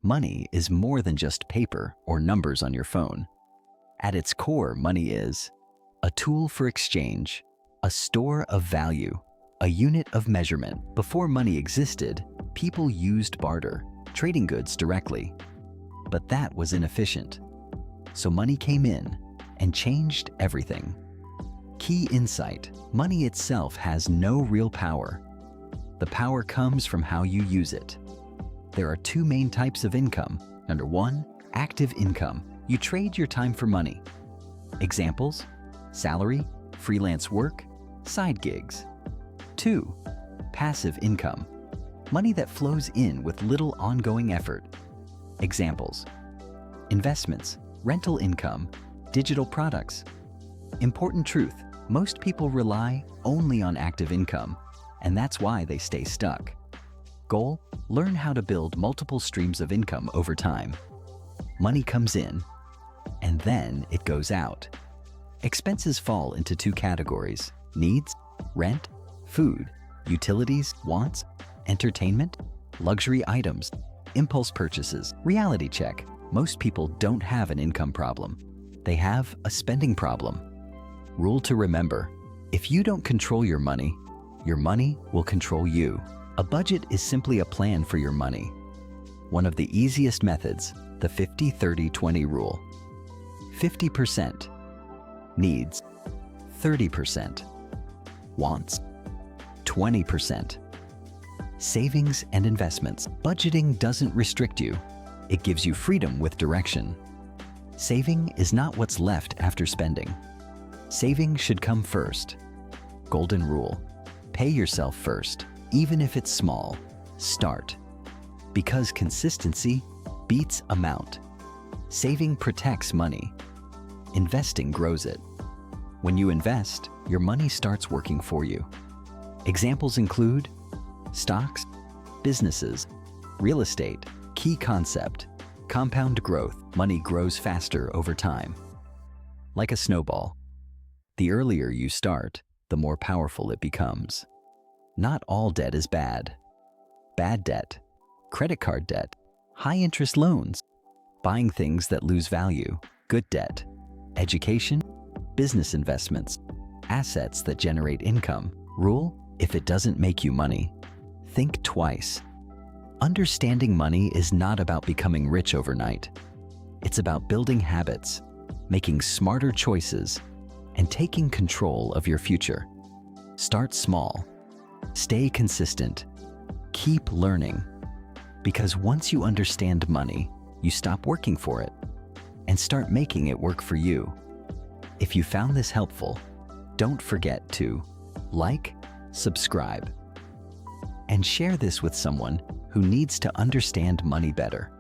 Money is more than just paper or numbers on your phone. At its core, money is a tool for exchange, a store of value, a unit of measurement. Before money existed, people used barter, trading goods directly. But that was inefficient. So money came in and changed everything. Key insight: money itself has no real power. The power comes from how you use it. There are two main types of income. Number one, active income. You trade your time for money. Examples: salary, freelance work, side gigs. 2. Passive income. Money that flows in with little ongoing effort. Examples: investments, rental income, digital products. Important truth: most people rely only on active income, and that's why they stay stuck. Goal: learn how to build multiple streams of income over time. Money comes in, and then it goes out. Expenses fall into two categories: needs, rent, food, utilities, wants, entertainment, luxury items, impulse purchases. Reality check: most people don't have an income problem. They have a spending problem. Rule to remember: if you don't control your money will control you. A budget is simply a plan for your money. One of the easiest methods, the 50-30-20 rule. 50% needs, 30% wants, 20% savings and investments. Budgeting doesn't restrict you. It gives you freedom with direction. Saving is not what's left after spending. Saving should come first. Golden rule: pay yourself first. Even if it's small, start. Because consistency beats amount. Saving protects money. Investing grows it. When you invest, your money starts working for you. Examples include stocks, businesses, real estate. Key concept: compound growth. Money grows faster over time. Like a snowball. The earlier you start, the more powerful it becomes. Not all debt is bad. Bad debt, credit card debt, high-interest loans, buying things that lose value. Good debt, education, business investments, assets that generate income. Rule: if it doesn't make you money, think twice. Understanding money is not about becoming rich overnight. It's about building habits, making smarter choices, and taking control of your future. Start small. Stay consistent. Keep learning. Because once you understand money, you stop working for it and start making it work for you. If you found this helpful, don't forget to like, subscribe, and share this with someone who needs to understand money better.